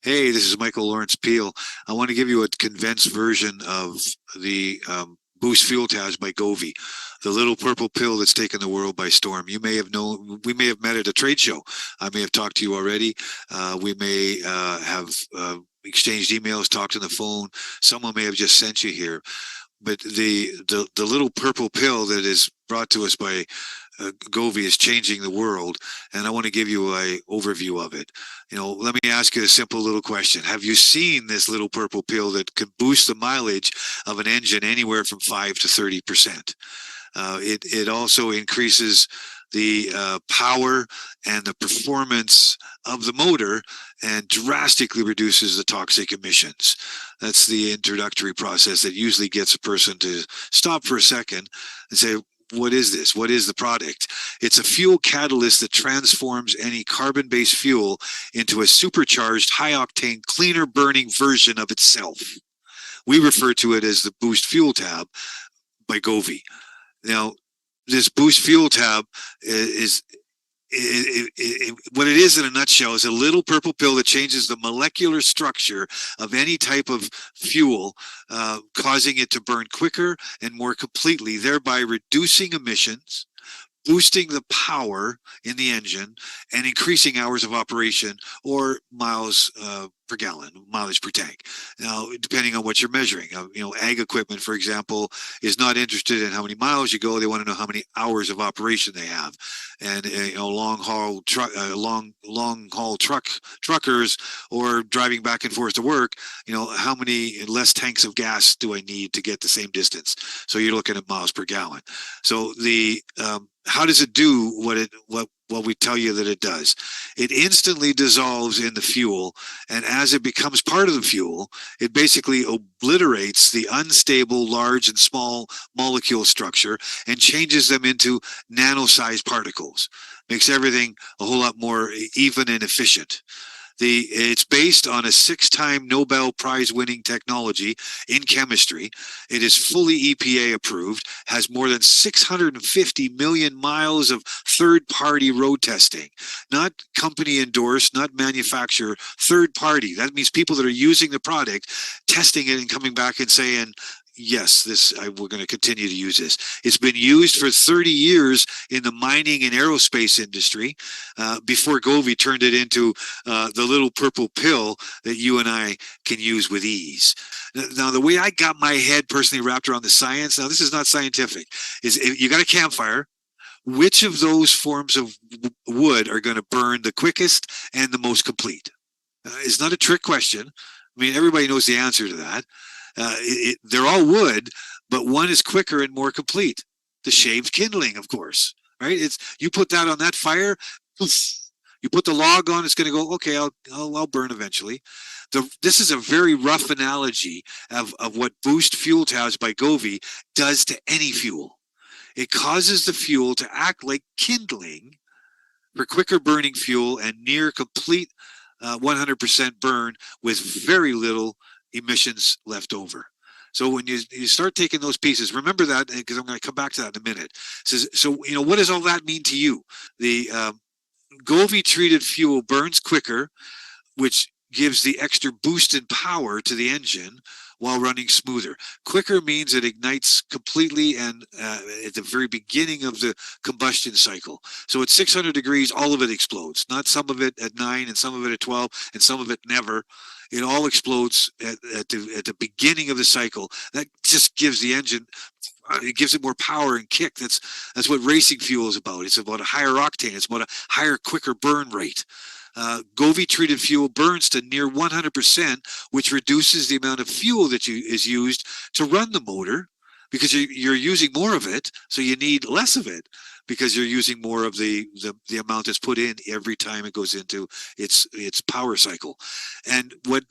Hey, this is Michael Lawrence Peel. I want to give you a condensed version of the Boost Fuel Tabs by Govvi, the little purple pill that's taken the world by storm. You may have known, we may have met at a trade show. I may have talked to you already. We may have exchanged emails, talked on the phone. Someone may have just sent you here. But the little purple pill that is brought to us by Govvi is changing the world, and I want to give you a overview of it. Let me ask you a simple little question. Have you seen this little purple pill that can boost the mileage of an engine anywhere from 5 to 30%? It also increases the power and the performance of the motor and drastically reduces the toxic emissions. That's the introductory process that usually gets a person to stop for a second and say, what is this? What is the product? It's a fuel catalyst that transforms any carbon-based fuel into a supercharged, high-octane, cleaner burning version of itself. We refer to it as the Boost Fuel Tab by Govvi. Now, this Boost Fuel Tab is what it is in a nutshell is a little purple pill that changes the molecular structure of any type of fuel, causing it to burn quicker and more completely, thereby reducing emissions, boosting the power in the engine, and increasing hours of operation or miles per gallon, mileage per tank. Now, depending on what you're measuring, ag equipment, for example, is not interested in how many miles you go. They want to know how many hours of operation they have. And long haul truckers or driving back and forth to work, how many less tanks of gas do I need to get the same distance? So you're looking at miles per gallon. So the how does it do what we tell you that it does? It instantly dissolves in the fuel, and as it becomes part of the fuel, it basically obliterates the unstable large and small molecule structure and changes them into nano-sized particles. Makes everything a whole lot more even and efficient. It's based on a 6-time Nobel Prize winning technology in chemistry. It is fully EPA approved, has more than 650 million miles of third-party road testing. Not company endorsed, not manufacturer, third party. That means people that are using the product, testing it and coming back and saying, yes, we're going to continue to use this. It's been used for 30 years in the mining and aerospace industry before Govvi turned it into the little purple pill that you and I can use with ease. Now, the way I got my head personally wrapped around the science, now this is not scientific, is if you got a campfire, which of those forms of wood are going to burn the quickest and the most complete? It's not a trick question. I mean, everybody knows the answer to that. They're all wood, but one is quicker and more complete. The shaved kindling, of course, right? You put that on that fire, poof, you put the log on, it's going to go, okay, I'll burn eventually. This is a very rough analogy of what Boost Fuel Tabs by Govvi does to any fuel. It causes the fuel to act like kindling for quicker burning fuel and near complete 100% burn with very little emissions left over. So when you start taking those pieces, remember that, because I'm going to come back to that in a minute. So what does all that mean to you? The Govvi treated fuel burns quicker, which gives the extra boost in power to the engine while running smoother. Quicker means it ignites completely and at the very beginning of the combustion cycle. So at 600 degrees, all of it explodes. Not some of it at 9 and some of it at 12 and some of it never. It all explodes at the beginning of the cycle. That just gives the engine, it gives it more power and kick. That's what racing fuel is about. It's about a higher octane. It's about a higher, quicker burn rate. Govvi treated fuel burns to near 100%, which reduces the amount of fuel that is used to run the motor, because you're using more of it, so you need less of it because you're using more of the amount that's put in every time it goes into its power cycle. And what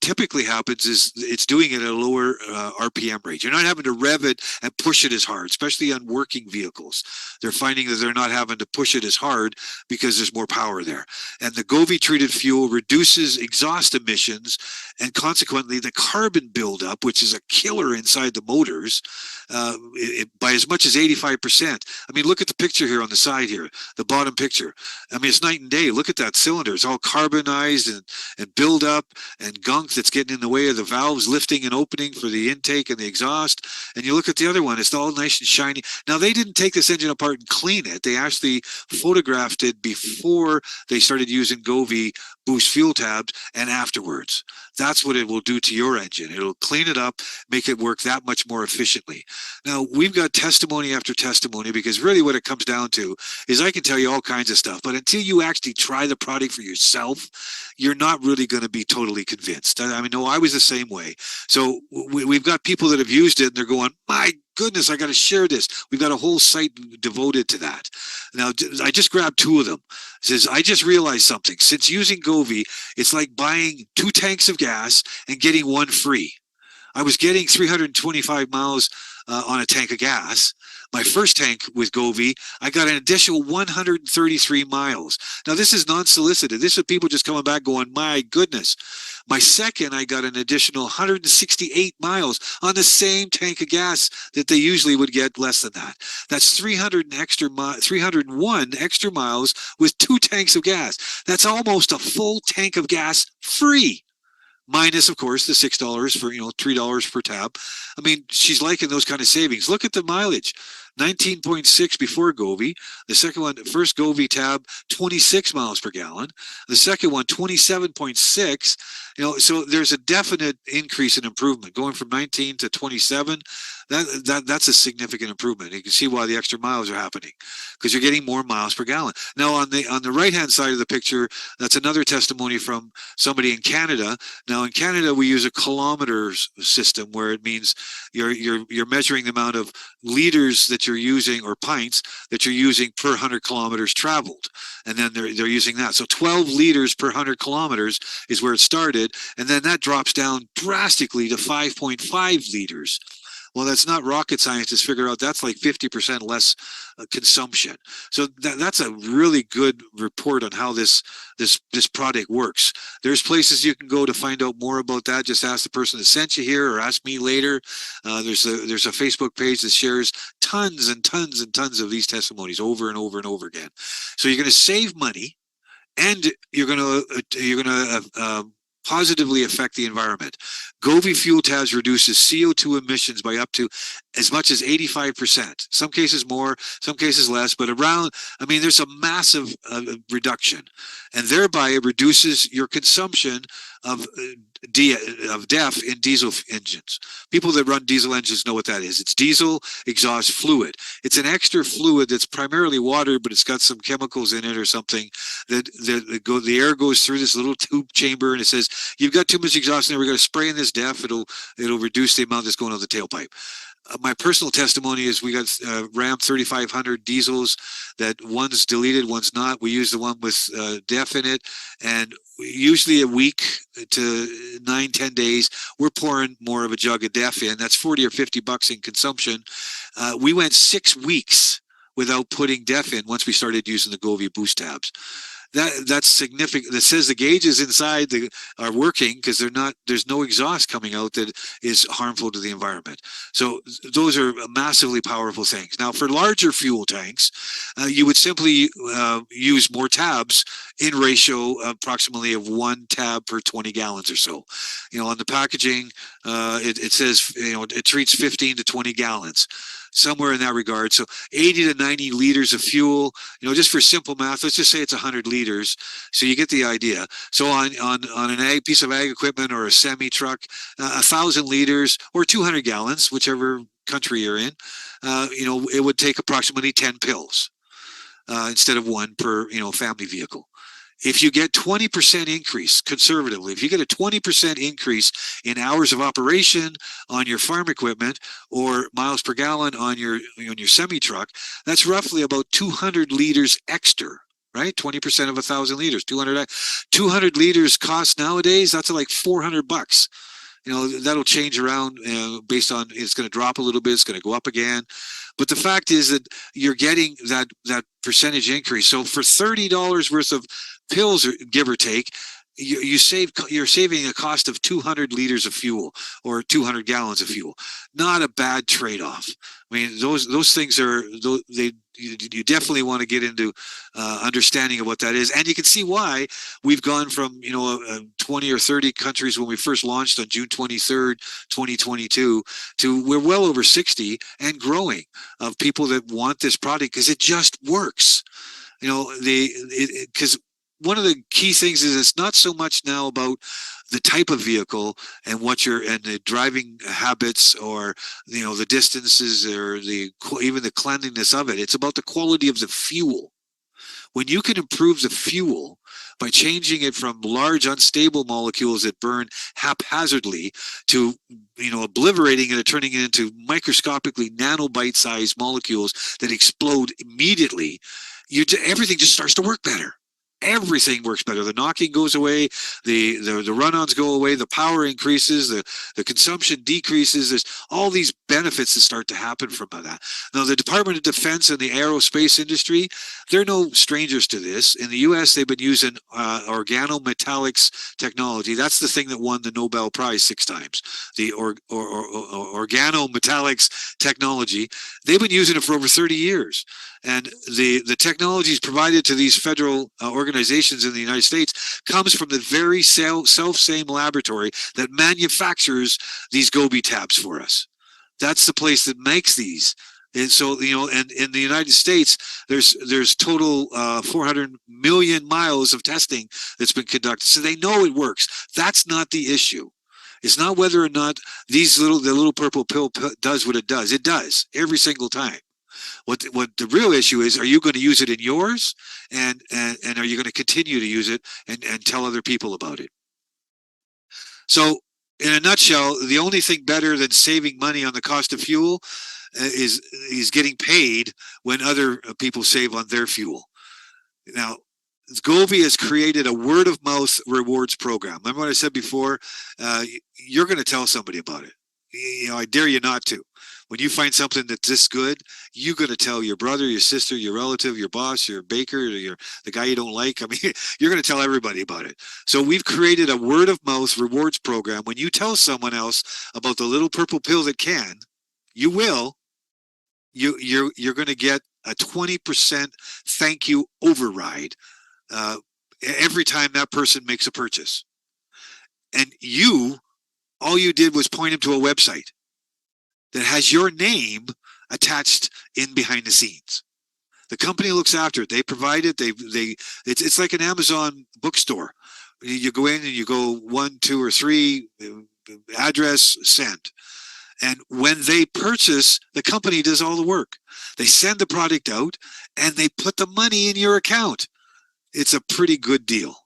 typically happens is it's doing it at a lower RPM rate. You're not having to rev it and push it as hard, especially on working vehicles. They're finding that they're not having to push it as hard because there's more power there. And the Govvi treated fuel reduces exhaust emissions and consequently the carbon buildup, which is a killer inside the motors, by as much as 85%. I mean, look at the the picture here on the side here, the bottom picture. I mean, it's night and day. Look at that cylinder. It's all carbonized and build up and gunk that's getting in the way of the valves lifting and opening for the intake and the exhaust. And you look at the other one, it's all nice and shiny. Now, they didn't take this engine apart and clean it. They actually photographed it before they started using Govvi boost fuel tabs and afterwards. That's what it will do to your engine. It'll clean it up, make it work that much more efficiently. Now, we've got testimony after testimony, because really what it comes down to is I can tell you all kinds of stuff, but until you actually try the product for yourself, you're not really going to be totally convinced. I mean, no, I was the same way. So we've got people that have used it and they're going, my goodness, I got to share this. We've got a whole site devoted to that. Now, I just grabbed two of them. It says, I just realized something. Since using Govvi, it's like buying 2 tanks of gas and getting one free. I was getting 325 miles on a tank of gas. My first tank with Govvi, I got an additional 133 miles. Now, this is non-solicited. This is people just coming back going, my goodness. My second, I got an additional 168 miles on the same tank of gas that they usually would get less than that. That's 301 extra miles with 2 tanks of gas. That's almost a full tank of gas free. Minus, of course, the $6 for, $3 per tab. I mean, she's liking those kind of savings. Look at the mileage. 19.6 before Govvi. The second one, first Govvi tab, 26 miles per gallon. The second one, 27.6. So there's a definite increase in improvement going from 19 to 27. That's a significant improvement. You can see why the extra miles are happening, because you're getting more miles per gallon. Now, on the right hand side of the picture, that's another testimony from somebody in Canada. Now, in Canada, we use a kilometers system, where it means you're measuring the amount of liters that you're using, or pints that you're using per 100 kilometers traveled, and then they're using that. So 12 liters per 100 kilometers is where it started, and then that drops down drastically to 5.5 liters. Well, that's not rocket science to figure out. That's like 50% less consumption. So that's a really good report on how this product works. There's places you can go to find out more about that. Just ask the person that sent you here, or ask me later. There's a Facebook page that shares tons and tons and tons of these testimonies over and over and over again. So you're going to save money, and you're going to positively affect the environment. Govvi fuel tabs reduces CO2 emissions by up to as much as 85%. Some cases more, some cases less, but there's a massive reduction. And thereby it reduces your consumption of DEF in diesel engines. People that run diesel engines know what that is. It's diesel exhaust fluid. It's an extra fluid that's primarily water, but it's got some chemicals in it or something the air goes through this little tube chamber, and it says, you've got too much exhaust in there, we're going to spray in this DEF. It'll reduce the amount that's going on the tailpipe. My personal testimony is we got Ram 3500 diesels that one's deleted, one's not. We use the one with DEF in it, and usually a week to 9-10 days, we're pouring more of a jug of DEF in. That's $40 or $50 in consumption. We went 6 weeks without putting DEF in once we started using the Govvi boost tabs. That's significant. That says the gauges inside are working, because there's no exhaust coming out that is harmful to the environment. So those are massively powerful things. Now, for larger fuel tanks, you would simply use more tabs in ratio approximately of 1 tab per 20 gallons or so. On the packaging, it says it treats 15 to 20 gallons. Somewhere in that regard. So 80 to 90 liters of fuel, just for simple math, let's just say it's 100 liters. So you get the idea. So on an piece of ag equipment or a semi truck, 1,000 liters or 200 gallons, whichever country you're in, it would take approximately 10 pills instead of 1 per, family vehicle. If you get 20% increase, conservatively, if you get a 20% increase in hours of operation on your farm equipment, or miles per gallon on your semi truck, that's roughly about 200 liters extra, right? 20% of 1,000 liters, 200 liters cost nowadays. That's like $400. That'll change around based on, it's going to drop a little bit, it's going to go up again. But the fact is that you're getting that percentage increase. So for $30 worth of pills, give or take, you're saving a cost of 200 liters of fuel or 200 gallons of fuel. Not a bad trade-off. I mean, those things are you definitely want to get into understanding of what that is, and you can see why we've gone from 20 or 30 countries when we first launched on June 23rd, 2022, to we're well over 60 and growing of people that want this product because it just works. Because one of the key things is it's not so much now about the type of vehicle and the driving habits or the distances or even the cleanliness of it. It's about the quality of the fuel. When you can improve the fuel by changing it from large unstable molecules that burn haphazardly to obliterating it and turning it into microscopically nanobite-sized molecules that explode immediately, everything just starts to work better. Everything works better. The knocking goes away, the run-ons go away, the power increases, the consumption decreases. There's all these benefits that start to happen from that. Now, the Department of Defense and the aerospace industry, they're no strangers to this. In the U.S., they've been using organometallics technology. That's the thing that won the Nobel Prize 6 times. The organometallics technology. They've been using it for over 30 years. And the technologies provided to these federal organizations in the United States comes from the very self-same laboratory that manufactures these Govvi tabs for us. That's the place that makes these. And so, and in the United States, there's total 400 million miles of testing that's been conducted. So they know it works. That's not the issue. It's not whether or not the little purple pill does what it does. It does every single time. What the real issue is, are you going to use it in yours, and are you going to continue to use it and tell other people about it? So in a nutshell, the only thing better than saving money on the cost of fuel is getting paid when other people save on their fuel. Now, Govvi has created a word-of-mouth rewards program. Remember what I said before? You're going to tell somebody about it. I dare you not to. When you find something that's this good, you're going to tell your brother, your sister, your relative, your boss, your baker, the guy you don't like. I mean, you're going to tell everybody about it. So we've created a word-of-mouth rewards program. When you tell someone else about the little purple pill that can, you're going to get a 20% thank you override every time that person makes a purchase. And all you did was point him to a website that has your name attached in behind the scenes. The company looks after it. They provide it. It's like an Amazon bookstore. You go in and you go 1, 2, or 3, address, send. And when they purchase, the company does all the work. They send the product out and they put the money in your account. It's a pretty good deal.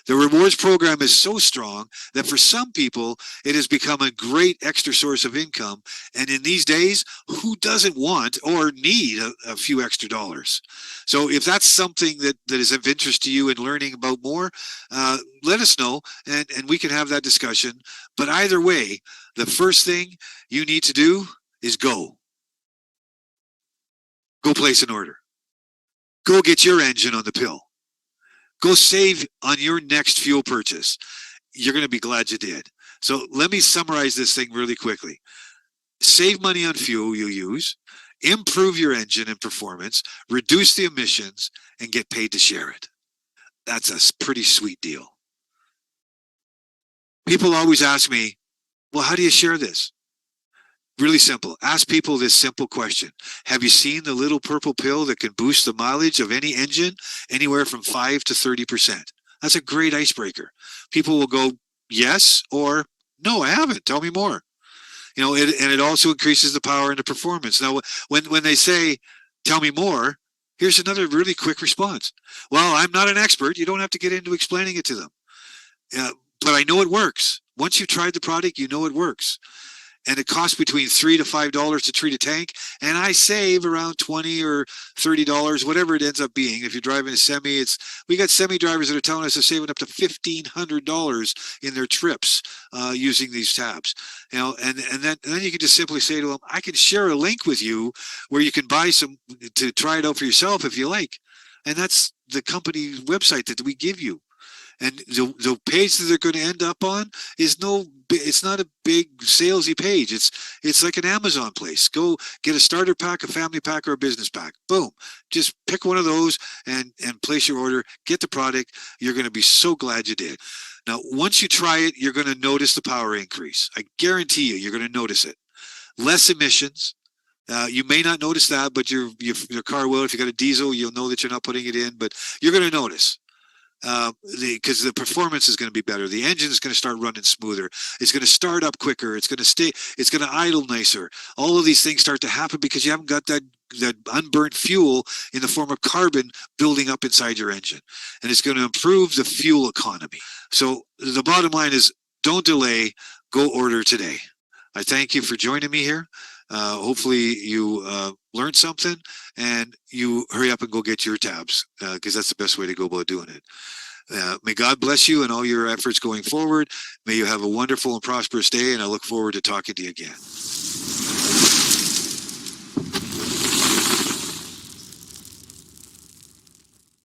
The rewards program is so strong that for some people, it has become a great extra source of income. And in these days, who doesn't want or need a few extra dollars? So if that's something that is of interest to you in learning about more, let us know and we can have that discussion. But either way, the first thing you need to do is go place an order. Go get your engine on the pill. Go save on your next fuel purchase. You're going to be glad you did. So let me summarize this thing really quickly. Save money on fuel you use, improve your engine and performance, reduce the emissions, and get paid to share it. That's a pretty sweet deal. People always ask me, well, how do you share this? Really simple. Ask people this simple question. Have you seen the little purple pill that can boost the mileage of any engine anywhere from 5 to 30%? That's a great icebreaker. People will go, yes, or no, I haven't. Tell me more. And it also increases the power and the performance. Now, when they say, tell me more, here's another really quick response. Well, I'm not an expert. You don't have to get into explaining it to them. But I know it works. Once you've tried the product, you know it works. And it costs between $3 to $5 to treat a tank, and I save around $20 or $30, whatever it ends up being. If you're driving a semi, we got semi drivers that are telling us they're saving up to $1,500 in their trips using these tabs. And then you can just simply say to them, I can share a link with you where you can buy some to try it out for yourself if you like. And that's the company website that we give you. And the page that they're going to end up on is it's not a big salesy page. It's like an Amazon place. Go get a starter pack, a family pack, or a business pack. Boom. Just pick one of those and place your order, get the product. You're going to be so glad you did. Now, once you try it, you're going to notice the power increase. I guarantee you're going to notice it. Less emissions. You may not notice that, but your car will. If you got a diesel, you'll know that you're not putting it in, but you're going to notice. Because the performance is going to be better. The engine is going to start running smoother. It's going to start up quicker. It's going to idle nicer. All of these things start to happen because you haven't got that unburnt fuel in the form of carbon building up inside your engine. And it's going to improve the fuel economy. So the bottom line is, don't delay, go order today. I thank you for joining me here. Hopefully you learned something, and you hurry up and go get your tabs, because that's the best way to go about doing it. May God bless you in all your efforts going forward. May you have a wonderful and prosperous day, and I look forward to talking to you again.